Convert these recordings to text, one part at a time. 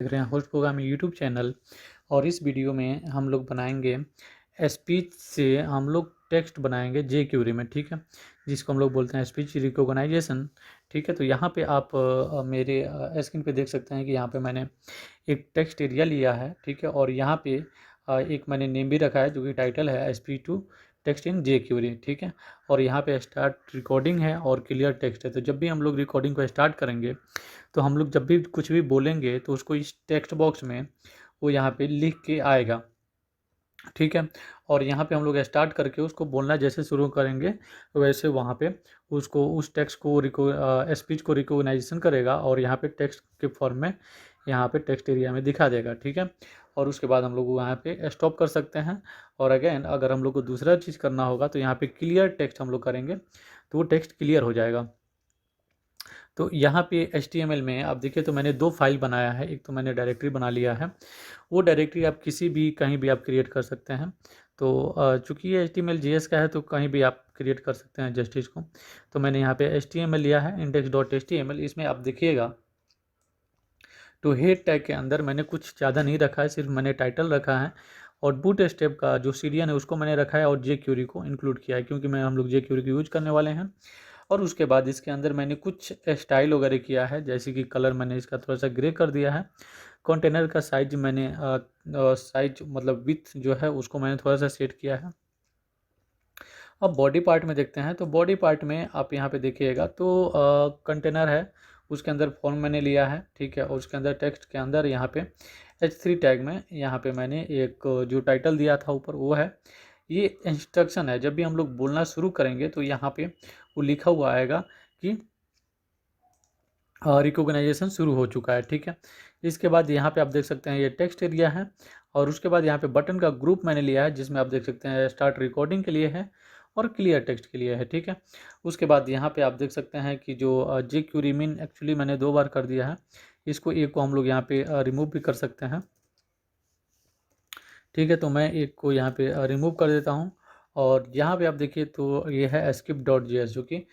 रहे हैं host programme YouTube channel. और इस वीडियो में हम लोग बनाएंगे स्पीच से हम लोग टेक्स्ट बनाएंगे जे क्यूरी में, ठीक है, जिसको हम लोग बोलते हैं स्पीच रिकॉग्नाइजेशन। ठीक है, तो यहाँ पे आप मेरे स्क्रीन पे देख सकते हैं कि यहाँ पे मैंने एक टेक्स्ट एरिया लिया है, ठीक है, और यहाँ पे एक मैंने नेम भी रखा है जो कि टाइटल है speech to text in jQuery, ठीक है। और यहाँ पे स्टार्ट रिकॉर्डिंग है और क्लियर टेक्स्ट है। तो जब भी हम लोग रिकॉर्डिंग को स्टार्ट करेंगे तो हम लोग जब भी कुछ भी बोलेंगे तो उसको इस टेक्स्ट बॉक्स में वो यहाँ पे लिख के आएगा, ठीक है। और यहाँ पे हम लोग स्टार्ट करके उसको बोलना जैसे शुरू करेंगे वैसे वहाँ पे उसको उस टेक्स्ट को स्पीच को रिकॉग्नाइजेशन करेगा और यहाँ पे टेक्स्ट के फॉर्म में यहाँ पे टेक्स्ट एरिया में दिखा देगा, ठीक है। और उसके बाद हम लोग वहाँ पे स्टॉप कर सकते हैं। और अगेन अगर हम लोग को दूसरा चीज़ करना होगा तो यहाँ पे क्लियर टेक्स्ट हम लोग करेंगे तो वो टेक्स्ट क्लियर हो जाएगा। तो यहाँ पे HTML में आप देखिए तो मैंने दो फाइल बनाया है। एक तो मैंने डायरेक्टरी बना लिया है, वो डायरेक्टरी आप किसी भी कहीं भी आप क्रिएट कर सकते हैं। तो चूँकि ये HTML JS का है तो कहीं भी आप क्रिएट कर सकते हैं जस्टिस को। तो मैंने यहाँ पे HTML लिया है index.html। इसमें आप देखिएगा तो हेड टैग के अंदर मैंने कुछ ज़्यादा नहीं रखा है, सिर्फ मैंने टाइटल रखा है और बूट स्टेप का जो सीरियन है उसको मैंने रखा है और जे क्यूरी को इंक्लूड किया है क्योंकि हम लोग जे क्यूरी को यूज करने वाले हैं। और उसके बाद इसके अंदर मैंने कुछ स्टाइल वगैरह किया है, जैसे कि कलर मैंने इसका थोड़ा सा ग्रे कर दिया है। कंटेनर का साइज मैंने साइज मतलब विथ जो है उसको मैंने थोड़ा सा सेट किया है। अब बॉडी पार्ट में देखते हैं। तो बॉडी पार्ट में आप यहाँ पे देखिएगा तो कंटेनर है, उसके अंदर फॉर्म मैंने लिया है, ठीक है। और उसके अंदर टेक्स्ट के अंदर यहाँ पे H3 टैग में यहाँ पे मैंने एक जो टाइटल दिया था ऊपर वो है। ये इंस्ट्रक्शन है, जब भी हम लोग बोलना शुरू करेंगे तो यहाँ पे वो लिखा हुआ आएगा कि रिकॉग्नाइजेशन शुरू हो चुका है, ठीक है। इसके बाद यहाँ पे आप देख सकते हैं ये टेक्स्ट एरिया है और उसके बाद यहाँ पे बटन का ग्रुप मैंने लिया है जिसमें आप देख सकते हैं स्टार्ट रिकॉर्डिंग के लिए है और क्लियर टेक्स्ट के लिए है, ठीक है। उसके बाद यहाँ पे आप देख सकते हैं कि जो जे क्यूरी मीन एक्चुअली मैंने 2 बार कर दिया है, इसको एक को हम लोग यहाँ पे रिमूव भी कर सकते हैं, ठीक है। तो मैं एक को यहाँ पे रिमूव कर देता हूँ। और यहाँ पे आप देखिए तो ये है skip.js जो कि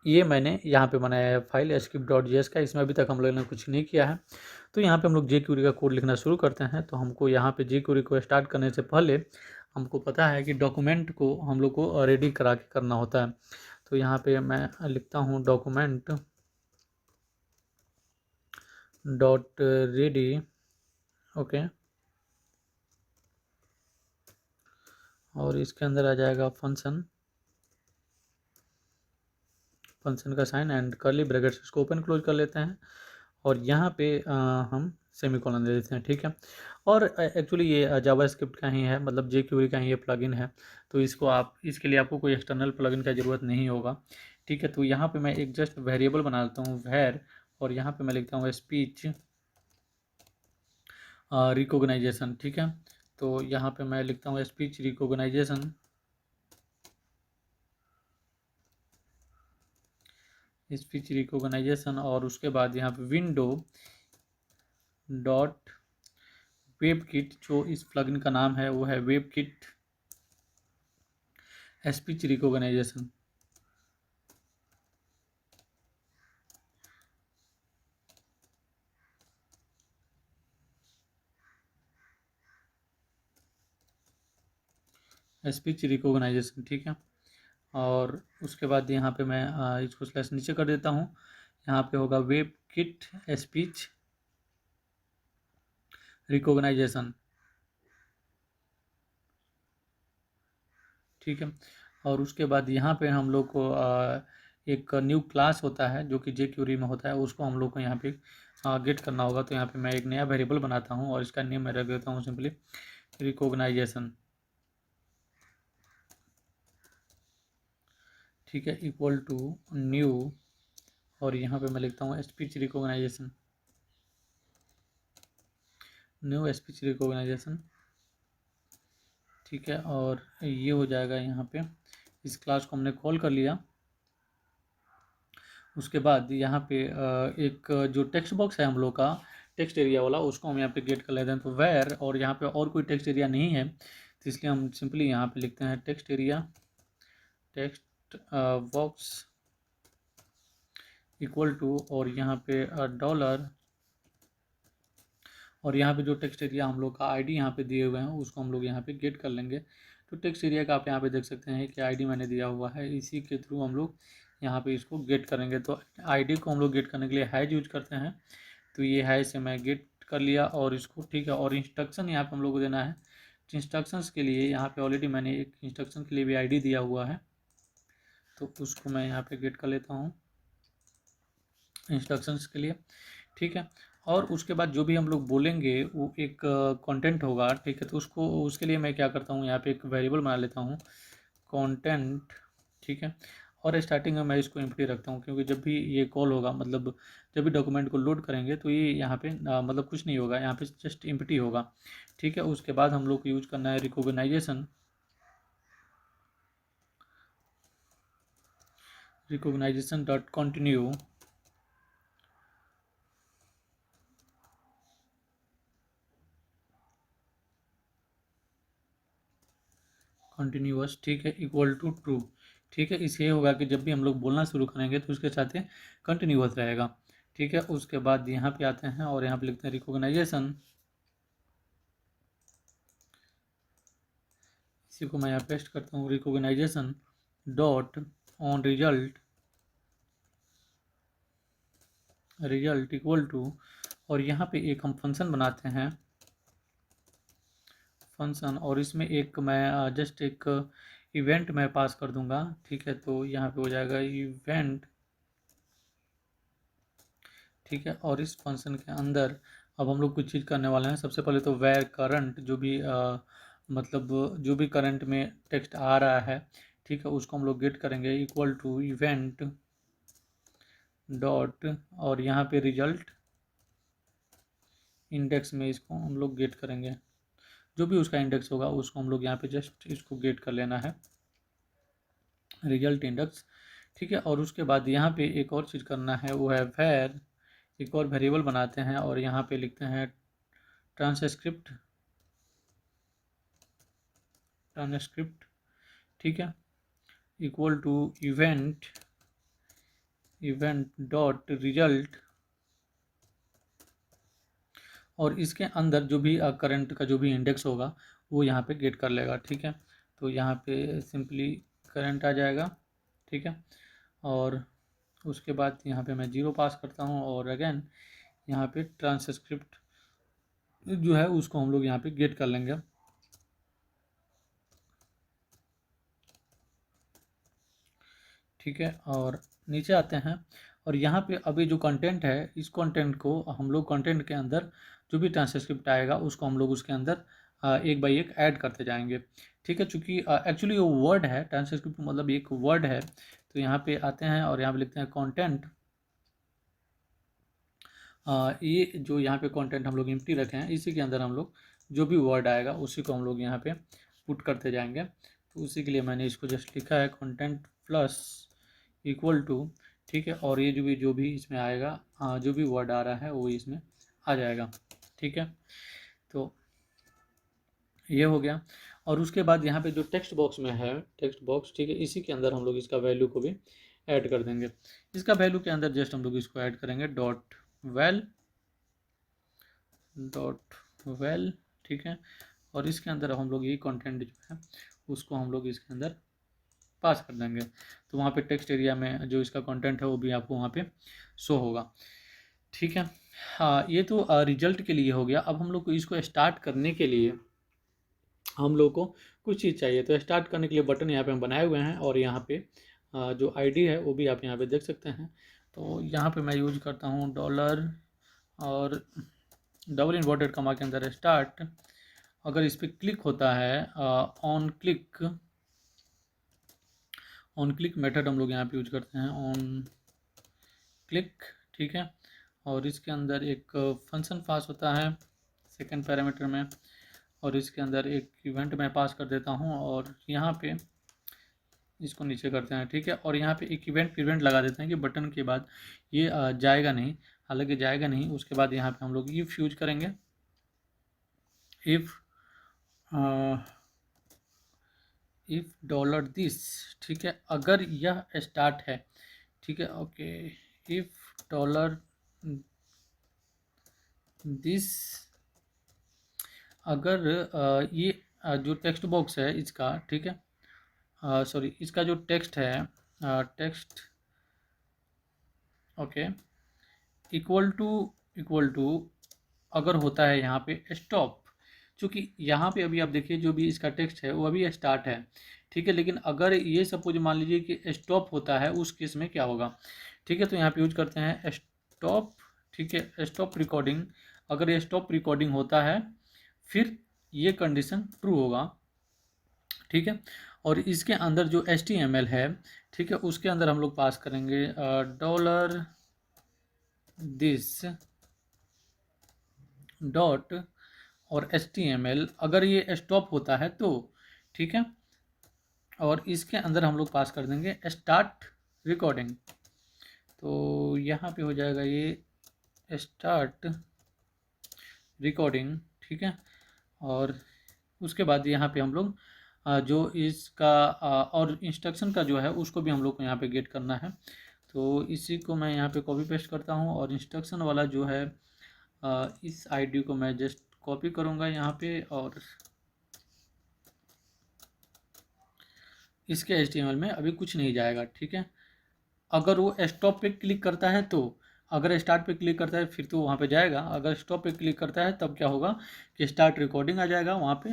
ये मैंने यहाँ पे बनाया है फाइल skip.js का। इसमें अभी तक हम लोगों ने कुछ नहीं किया है। तो यहाँ पे हम लोग जे क्यूरी का कोड लिखना शुरू करते हैं। तो हमको यहाँ पे जे क्यूरी को स्टार्ट करने से पहले हमको पता है कि डॉक्यूमेंट को हम लोग को रेडी करा के करना होता है। तो यहाँ पे मैं लिखता हूँ डॉक्यूमेंट डॉट रेडी, ओके। और इसके अंदर आ जाएगा फंक्शन का साइन एंड कर्ली ब्रैकेट्स, इसको ओपन क्लोज कर लेते हैं। और यहाँ पे हम सेमीकोलन दे देते हैं, ठीक है। और एक्चुअली ये जावास्क्रिप्ट का ही है, मतलब जे क्यूरी का ही ये प्लगइन है। तो इसको आप इसके लिए आपको कोई एक्सटर्नल प्लगइन का ज़रूरत नहीं होगा, ठीक है। तो यहाँ पे मैं एक जस्ट वेरिएबल बना देता हूँ var, और यहाँ पे मैं लिखता हूँ स्पीच रिकॉग्नाइजेशन, ठीक है। तो यहाँ पे मैं लिखता हूँ स्पीच रिकॉग्नाइजेशन, स्पीच रिकॉग्नाइजेशन। और उसके बाद यहाँ पे विंडो डॉट वेब किट, जो इस प्लगइन का नाम है वो है WebKit speech recognition. Speech recognition, ठीक है। और उसके बाद यहाँ पे मैं इसको स्लैश नीचे कर देता हूँ। यहाँ पे होगा वेब किट स्पीच रिकॉग्नाइजेशन, ठीक है। और उसके बाद यहाँ पे हम लोग को एक न्यू क्लास होता है जो कि जे क्यूरी में होता है, उसको हम लोग को यहाँ पे गेट करना होगा। तो यहाँ पे मैं एक नया वेरिएबल बनाता हूँ और इसका नेम मैं रख देता हूँ सिंपली रिकॉग्नाइजेशन, ठीक है, इक्वल टू न्यू। और यहाँ पे मैं लिखता हूँ speech recognition, new speech recognition, ठीक है। और ये हो जाएगा यहाँ पे, इस क्लास को हमने कॉल कर लिया। उसके बाद यहाँ पे एक जो टेक्स्ट बॉक्स है हम लोग का टेक्स्ट एरिया वाला, उसको हम यहाँ पे गेट कर लेते हैं। तो वेर, और यहाँ पे और कोई टेक्स्ट एरिया नहीं है तो इसलिए हम सिंपली यहाँ पे लिखते हैं text area text box equal to, और यहाँ पे डॉलर, और यहाँ पे जो टेक्स्ट एरिया हम लोग का आईडी यहाँ पे दिए हुए हैं उसको हम लोग यहाँ पे गेट कर लेंगे। तो टेक्स्ट एरिया का आप यहाँ पे देख सकते हैं कि आईडी मैंने दिया हुआ है, इसी के थ्रू हम लोग यहाँ पे इसको गेट करेंगे। तो आईडी को हम लोग गेट करने के लिए हैज यूज करते हैं, तो ये हैज से मैं गेट कर लिया और इसको, ठीक है। और इंस्ट्रक्शन यहाँ पे हम लोग को देना है। इंस्ट्रक्शंस के लिए यहाँ पे ऑलरेडी मैंने एक इंस्ट्रक्शन के लिए भी आईडी दिया हुआ है, तो उसको मैं यहाँ पे गेट कर लेता हूँ इंस्ट्रक्शंस के लिए, ठीक है। और उसके बाद जो भी हम लोग बोलेंगे वो एक कंटेंट होगा, ठीक है। तो उसको, उसके लिए मैं क्या करता हूँ, यहाँ पे एक वेरिएबल बना लेता हूँ कंटेंट, ठीक है। और स्टार्टिंग में मैं इसको एम्प्टी रखता हूँ, क्योंकि जब भी ये कॉल होगा, मतलब जब भी डॉक्यूमेंट को लोड करेंगे तो ये यहाँ पे मतलब कुछ नहीं होगा, यहाँ पे जस्ट एम्प्टी होगा, ठीक है। उसके बाद हम लोग को यूज करना है recognition. Recognition dot continue, continuous, ठीक है, इक्वल टू ट्रू, ठीक है। इससे होगा कि जब भी हम लोग बोलना शुरू करेंगे तो उसके साथ कंटिन्यूअस रहेगा, ठीक है। उसके बाद यहाँ पे आते हैं और यहाँ पे लिखते हैं रिकॉग्नाइजेशन, इसी को मैं यहाँ पेस्ट करता हूँ, recognition dot on result, result equal to, और यहाँ पे एक हम फंक्शन बनाते हैं फंक्शन, और इसमें एक मैं जस्ट एक इवेंट मैं पास कर दूंगा, ठीक है। तो यहाँ पे हो जाएगा इवेंट, ठीक है। और इस फंक्शन के अंदर अब हम लोग कुछ चीज़ करने वाले हैं। सबसे पहले तो वेर करंट, जो भी मतलब जो भी करंट में टेक्स्ट आ रहा है, ठीक है, उसको हम लोग गेट करेंगे इक्वल टू इवेंट डॉट, और यहाँ पे रिजल्ट इंडेक्स में इसको हम लोग गेट करेंगे, जो भी उसका इंडेक्स होगा उसको हम लोग यहाँ पे जस्ट इसको गेट कर लेना है, रिजल्ट इंडेक्स, ठीक है। और उसके बाद यहाँ पे एक और चीज़ करना है, वो है वेर, एक और वेरिएबल बनाते हैं और यहाँ पे लिखते हैं ट्रांसक्रिप्ट, ट्रांसक्रिप्ट, ठीक है, equal to event, event dot result, और इसके अंदर जो भी करंट का जो भी इंडेक्स होगा वो यहाँ पे गेट कर लेगा, ठीक है। तो यहाँ पे सिंपली करंट आ जाएगा, ठीक है। और उसके बाद यहाँ पे मैं 0 पास करता हूँ, और अगेन यहाँ पे ट्रांसक्रिप्ट जो है उसको हम लोग यहाँ पे गेट कर लेंगे, ठीक है। और नीचे आते हैं और यहाँ पे अभी जो कंटेंट है, इस कंटेंट को हम लोग कंटेंट के अंदर जो भी ट्रांसक्रिप्ट आएगा उसको हम लोग उसके अंदर एक बाई एक ऐड करते जाएंगे, ठीक है। चूँकि एक्चुअली वो वर्ड है, ट्रांसक्रिप्ट मतलब एक वर्ड है, तो यहाँ पे आते हैं और यहाँ पे लिखते हैं कंटेंट, ये जो यहाँ पे कंटेंट हम लोग एम्प्टी रखे हैं, इसी के अंदर हम लोग जो भी वर्ड आएगा उसी को हम लोग यहाँ पे पुट करते जाएंगे। तो उसी के लिए मैंने इसको जस्ट लिखा है कंटेंट प्लस इक्वल टू, ठीक है। और ये जो भी इसमें आएगा, जो भी वर्ड आ रहा है वो इसमें आ जाएगा, ठीक है। तो ये हो गया। और उसके बाद यहाँ पे जो टेक्स्ट बॉक्स में है, टेक्स्ट बॉक्स, ठीक है, इसी के अंदर हम लोग इसका वैल्यू को भी ऐड कर देंगे। इसका वैल्यू के अंदर जस्ट हम लोग इसको ऐड करेंगे डॉट वेल, डॉट वेल, ठीक है। और इसके अंदर हम लोग ये कंटेंट जो है उसको हम लोग इसके अंदर पास कर देंगे, तो वहाँ पे टेक्स्ट एरिया में जो इसका कंटेंट है वो भी आपको वहाँ पे शो होगा, ठीक है। हाँ, ये तो रिजल्ट के लिए हो गया। अब हम लोग को इसको स्टार्ट करने के लिए हम लोग को कुछ चीज़ चाहिए। तो स्टार्ट करने के लिए बटन यहाँ पे हम बनाए हुए हैं, और यहाँ पे जो आईडी है वो भी आप यहाँ पे देख सकते हैं। तो यहाँ पे मैं यूज करता हूँ डॉलर और डबल इन्वर्टेड कमा के अंदर स्टार्ट। अगर इस पर क्लिक होता है, ऑन क्लिक मेथड हम लोग यहाँ पे यूज करते हैं, ऑन क्लिक, ठीक है। और इसके अंदर एक फंक्शन पास होता है सेकंड पैरामीटर में, और इसके अंदर एक इवेंट मैं पास कर देता हूँ, और यहाँ पे इसको नीचे करते हैं, ठीक है। और यहाँ पे एक इवेंट लगा देते हैं कि बटन के बाद ये जाएगा नहीं, हालांकि जाएगा नहीं। उसके बाद यहाँ पे हम लोग इफ यूज करेंगे, इफ डॉलर दिस, ठीक है, अगर यह स्टार्ट है, ठीक है, ओके, इफ डॉलर दिस अगर ये जो टेक्स्ट बॉक्स है इसका, ठीक है, सॉरी, इसका जो टेक्स्ट है, टेक्स्ट, ओके, इक्वल टू अगर होता है यहाँ पे स्टॉप, क्योंकि यहाँ पे अभी आप देखिए जो भी इसका टेक्स्ट है वो अभी स्टार्ट है, ठीक है, लेकिन अगर ये सपोज मान लीजिए कि स्टॉप होता है, उस केस में क्या होगा, ठीक है, तो यहाँ पे यूज करते हैं स्टॉप, ठीक है, स्टॉप रिकॉर्डिंग। अगर ये स्टॉप रिकॉर्डिंग होता है फिर ये कंडीशन ट्रू होगा, ठीक है, और इसके अंदर जो HTML है, ठीक है, उसके अंदर हम लोग पास करेंगे डॉलर दिस डॉट और HTML, अगर ये स्टॉप होता है तो, ठीक है, और इसके अंदर हम लोग पास कर देंगे स्टार्ट रिकॉर्डिंग। तो यहाँ पे हो जाएगा ये स्टार्ट रिकॉर्डिंग, ठीक है, और उसके बाद यहाँ पे हम लोग जो इसका और इंस्ट्रक्शन का जो है उसको भी हम लोग को यहाँ पे गेट करना है। तो इसी को मैं यहाँ पे कॉपी पेस्ट करता हूँ, और इंस्ट्रक्शन वाला जो है इस आईडी को मैं जस्ट कॉपी करूँगा यहाँ पे, और इसके HTML में अभी कुछ नहीं जाएगा, ठीक है। अगर वो स्टॉप पे क्लिक करता है तो, अगर स्टार्ट पे क्लिक करता है फिर तो वहाँ पे जाएगा, अगर स्टॉप पे क्लिक करता है तब क्या होगा कि स्टार्ट रिकॉर्डिंग आ जाएगा वहाँ पे,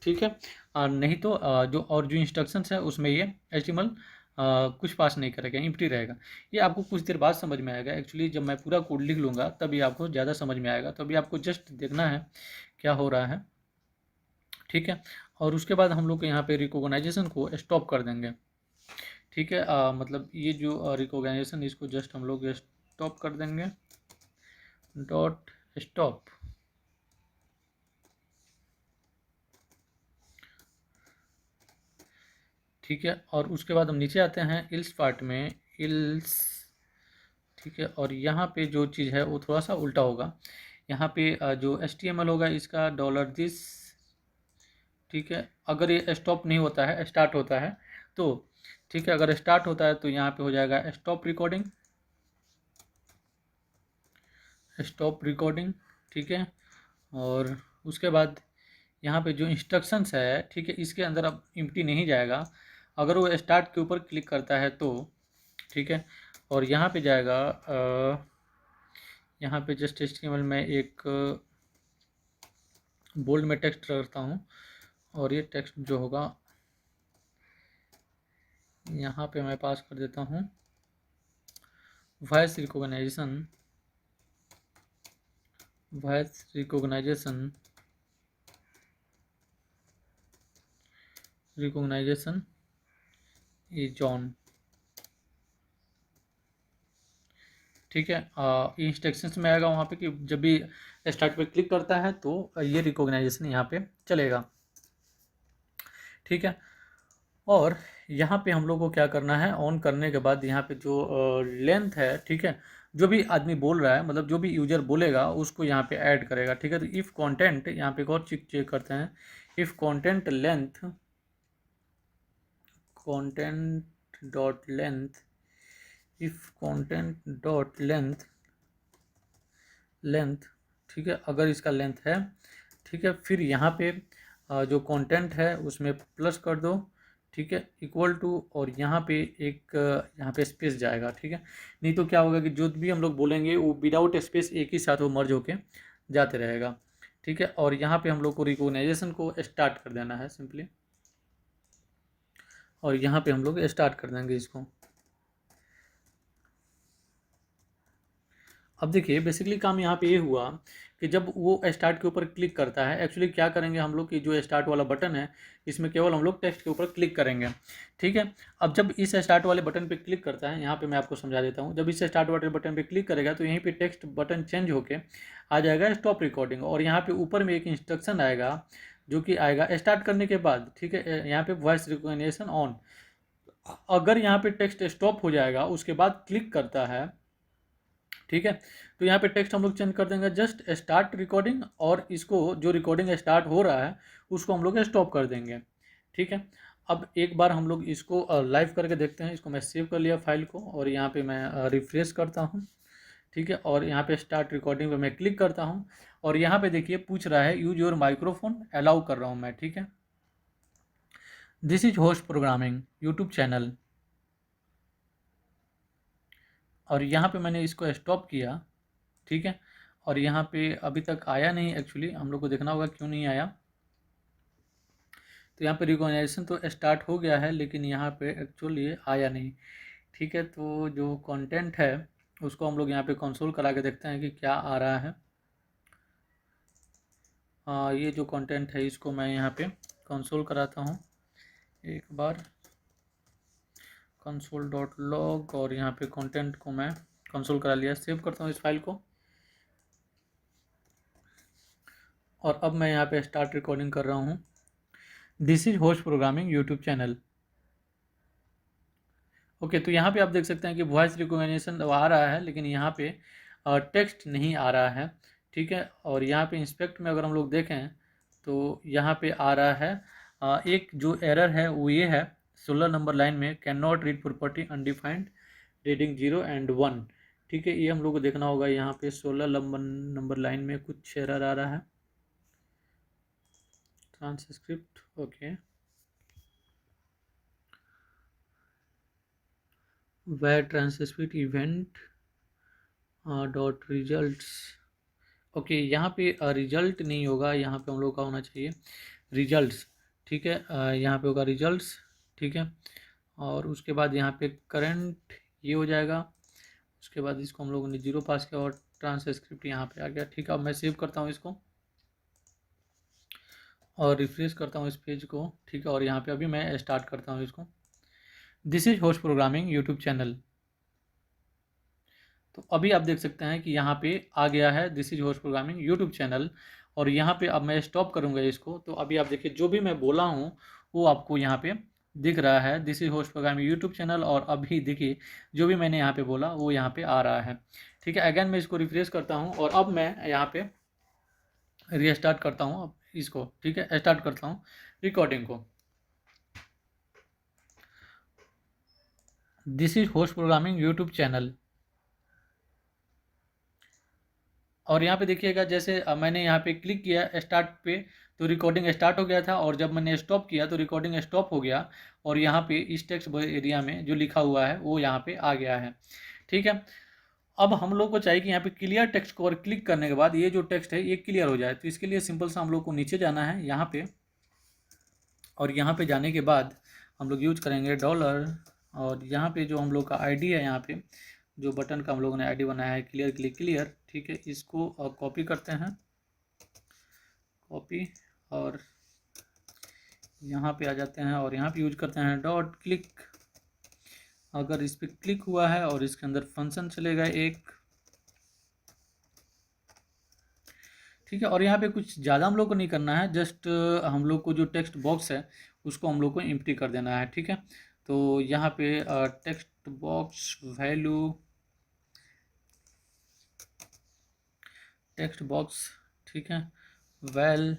ठीक है। नहीं तो जो इंस्ट्रक्शंस है उसमें ये HTML कुछ पास नहीं करेगा, एम्प्टी रहेगा। ये आपको कुछ देर बाद समझ में आएगा, एक्चुअली जब मैं पूरा कोड लिख लूँगा तभी आपको ज़्यादा समझ में आएगा, तो अभी आपको जस्ट देखना है क्या हो रहा है, ठीक है। और उसके बाद हम लोग यहाँ पे रिकॉग्नाइजेशन को स्टॉप कर देंगे, ठीक है, मतलब ये जो रिकॉग्नाइजेशन इसको जस्ट हम लोग स्टॉप कर देंगे, डॉट स्टॉप, ठीक है। और उसके बाद हम नीचे आते हैं इल्स पार्ट में, इल्स, ठीक है, और यहाँ पे जो चीज़ है वो थोड़ा सा उल्टा होगा। यहाँ पे जो HTML होगा इसका डॉलर दिस, ठीक है, अगर ये स्टॉप नहीं होता है स्टार्ट होता है तो, ठीक है, अगर स्टार्ट होता है तो यहाँ पे हो जाएगा स्टॉप रिकॉर्डिंग, स्टॉप रिकॉर्डिंग, ठीक है। और उसके बाद यहाँ पे जो इंस्ट्रक्शंस है, ठीक है, इसके अंदर अब एम्प्टी नहीं जाएगा, अगर वो स्टार्ट के ऊपर क्लिक करता है तो, ठीक है, और यहाँ पे जाएगा यहाँ पे जस्ट HTML में एक बोल्ड में टेक्स्ट करता हूँ, और ये टेक्स्ट जो होगा यहाँ पे मैं पास कर देता हूँ voice recognition, voice recognition, recognition is on, ठीक है। इंस्ट्रक्शंस में आएगा वहाँ पे कि जब भी स्टार्ट पे क्लिक करता है तो ये रिकॉग्नाइजेशन यहाँ पे चलेगा, ठीक है। और यहाँ पे हम लोग को क्या करना है, ऑन करने के बाद यहाँ पे जो लेंथ है, ठीक है, जो भी आदमी बोल रहा है, मतलब जो भी यूजर बोलेगा उसको यहाँ पे ऐड करेगा, ठीक है। तो इफ़ कंटेंट, यहाँ पे एक और चेक करते हैं, if content length, content dot length, if content dot length, length, ठीक है, अगर इसका लेंथ है, ठीक है, फिर यहाँ पे जो कंटेंट है उसमें प्लस कर दो, ठीक है, इक्वल टू, और यहाँ पे एक यहाँ पे स्पेस जाएगा, ठीक है। नहीं तो क्या होगा कि जो भी हम लोग बोलेंगे वो विदाउट स्पेस एक ही साथ वो मर्ज होके जाते रहेगा, ठीक है। और यहाँ पे हम लोग को रिकॉग्नाइजेशन को स्टार्ट कर देना है सिंपली, और यहाँ पे हम लोग स्टार्ट कर देंगे इसको। अब देखिए बेसिकली काम यहाँ पे ये हुआ कि जब वो स्टार्ट के ऊपर क्लिक करता है, एक्चुअली क्या करेंगे हम लोग कि जो स्टार्ट वाला बटन है इसमें केवल हम लोग टेक्स्ट के ऊपर क्लिक करेंगे, ठीक है। अब जब इस स्टार्ट वाले बटन पे क्लिक करता है, यहाँ पे मैं आपको समझा देता हूँ, जब इस स्टार्ट वाले बटन पे क्लिक करेगा तो यहीं पे टेक्स्ट बटन चेंज होके आ जाएगा स्टॉप रिकॉर्डिंग, और यहाँ पे ऊपर में एक इंस्ट्रक्शन आएगा जो कि आएगा स्टार्ट करने के बाद, ठीक है, यहाँ पे वॉइस रिकॉग्निशन ऑन। अगर यहाँ पे टेक्स्ट स्टॉप हो जाएगा उसके बाद क्लिक करता है, ठीक है, तो यहाँ पे टेक्स्ट हम लोग चेंज कर देंगे जस्ट स्टार्ट रिकॉर्डिंग, और इसको जो रिकॉर्डिंग स्टार्ट हो रहा है उसको हम लोग स्टॉप कर देंगे, ठीक है। अब एक बार हम लोग इसको लाइव करके देखते हैं, इसको मैं सेव कर लिया फाइल को, और यहाँ पे मैं रिफ्रेश करता हूँ, ठीक है, और यहाँ पे स्टार्ट रिकॉर्डिंग पे मैं क्लिक करता हूँ, और यहाँ पे देखिए पूछ रहा है यूज योर माइक्रोफोन, अलाउ कर रहा हूँ मैं, ठीक है। This is host programming YouTube channel, और यहाँ पे मैंने इसको स्टॉप किया, ठीक है। और यहाँ पे अभी तक आया नहीं, एक्चुअली हम लोग को देखना होगा क्यों नहीं आया। तो यहाँ पे रिकॉग्नाइजेशन तो स्टार्ट हो गया है, लेकिन यहाँ पे एक्चुअली आया नहीं, ठीक है। तो जो कंटेंट है उसको हम लोग यहाँ पे कंसोल करा के देखते हैं कि क्या आ रहा है। ये जो कंटेंट है इसको मैं यहाँ पे कंसोल कराता हूँ एक बार, console.log, और यहाँ पे कंटेंट को मैं कंसोल करा लिया, सेव करता हूँ इस फाइल को। और अब मैं यहाँ पे स्टार्ट रिकॉर्डिंग कर रहा हूँ। This is host programming YouTube channel. Okay, तो यहाँ पे आप देख सकते हैं कि वॉइस रिकॉग्निशन आ रहा है, लेकिन यहाँ पे टेक्स्ट नहीं आ रहा है, ठीक है। और यहाँ पे इंस्पेक्ट में अगर हम लोग देखें तो यहाँ पे आ रहा है एक जो एरर है वो ये है 16 नंबर लाइन में, can not read property undefined reading 0 and 1, ठीक है। ये हम लोग को देखना होगा, यहाँ पे 16 नंबर लाइन में कुछ एरर आ रहा है। ट्रांसक्रिप्ट, ओके, वह transcript event dot results, okay. यहाँ पे रिजल्ट नहीं होगा, यहाँ पे हम लोग का होना चाहिए रिजल्ट्स, ठीक है। यहाँ पे होगा रिजल्ट्स, ठीक है। और उसके बाद यहाँ पे करंट ये हो जाएगा, उसके बाद इसको हम लोगों ने 0 पास किया और ट्रांसक्रिप्ट यहाँ पे आ गया, ठीक है। अब मैं सेव करता हूँ इसको और रिफ्रेश करता हूँ इस पेज को, ठीक है। और यहाँ पे अभी मैं स्टार्ट करता हूँ इसको। This is host programming YouTube channel. तो अभी आप देख सकते हैं कि यहाँ पे आ गया है this is host programming YouTube channel. और यहाँ पे अब मैं स्टॉप करूँगा इसको, तो अभी आप देखिए जो भी मैं बोला हूँ वो आपको यहाँ पे दिख रहा है, this is host programming YouTube channel. और अभी देखिए जो भी मैंने यहाँ पे बोला वो यहाँ पे आ रहा है, ठीक है। अगेन मैं इसको रिफ्रेश करता हूँ और अब मैं यहाँ पे रीस्टार्ट करता हूँ अब इसको, ठीक है। स्टार्ट करता हूँ रिकॉर्डिंग को। This is host programming YouTube channel. और यहाँ पे देखिएगा जैसे मैंने यहाँ पे क्लिक किया स्टार्ट पे तो रिकॉर्डिंग स्टार्ट हो गया था, और जब मैंने स्टॉप किया तो रिकॉर्डिंग स्टॉप हो गया। और यहाँ पे इस टेक्स्ट एरिया में जो लिखा हुआ है वो यहाँ पे आ गया है, ठीक है। अब हम लोग को चाहिए कि यहाँ पे क्लियर टेक्स्ट को और क्लिक करने के बाद ये जो टेक्स्ट है ये क्लियर हो जाए। तो इसके लिए सिंपल सा हम लोग को नीचे जाना है यहाँ पे, और यहाँ पे जाने के बाद हम लोग यूज करेंगे डॉलर, और यहाँ पे जो हम लोग का आईडी है, यहाँ पे जो बटन का हम लोगों ने आईडी बनाया है क्लियर क्लिक क्लियर, ठीक है। इसको कॉपी करते हैं, कॉपी, और यहाँ पे आ जाते हैं और यहाँ पे यूज करते हैं डॉट क्लिक। अगर इस पर क्लिक हुआ है और इसके अंदर फंक्शन चलेगा एक, ठीक है। और यहाँ पे कुछ ज़्यादा हम लोग को नहीं करना है, जस्ट हम लोग को जो टेक्स्ट बॉक्स है उसको हम लोग को एम्प्टी कर देना है, ठीक है। तो यहाँ पे text box value, text box, ठीक है, वेल,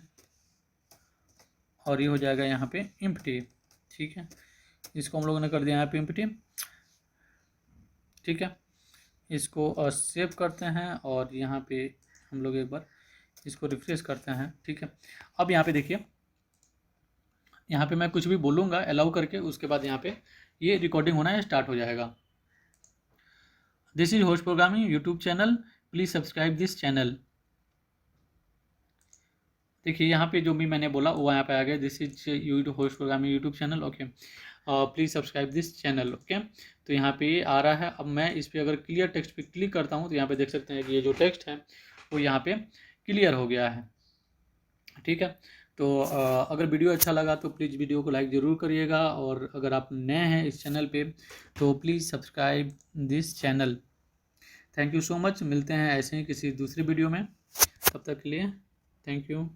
और ये हो जाएगा यहाँ पे एम्प्टी, ठीक है। इसको हम लोगों ने कर दिया यहाँ पे एम्प्टी, ठीक है। इसको सेव करते हैं और यहाँ पे हम लोग एक बार इसको रिफ्रेश करते हैं, ठीक है। अब यहाँ पे देखिए, यहाँ पे मैं कुछ भी बोलूँगा अलाउ करके, उसके बाद यहाँ पे ये रिकॉर्डिंग होना स्टार्ट हो जाएगा। This is host programming YouTube channel, please subscribe this channel. देखिए यहाँ पे जो भी मैंने बोला वो यहाँ पे आ गया, this is host programming YouTube channel, okay, please subscribe this channel, okay. तो यहाँ पे ये आ रहा है। अब मैं इस पर अगर क्लियर टेक्स्ट पे क्लिक करता हूँ तो यहाँ पे देख सकते हैं कि ये जो टेक्स्ट है वो यहाँ पे क्लियर हो गया है, ठीक है। तो अगर वीडियो अच्छा लगा तो प्लीज़ वीडियो को लाइक ज़रूर करिएगा, और अगर आप नए हैं इस चैनल पे तो please subscribe this channel. Thank you so much, मिलते हैं ऐसे ही किसी दूसरी वीडियो में, तब तक के लिए थैंक यू।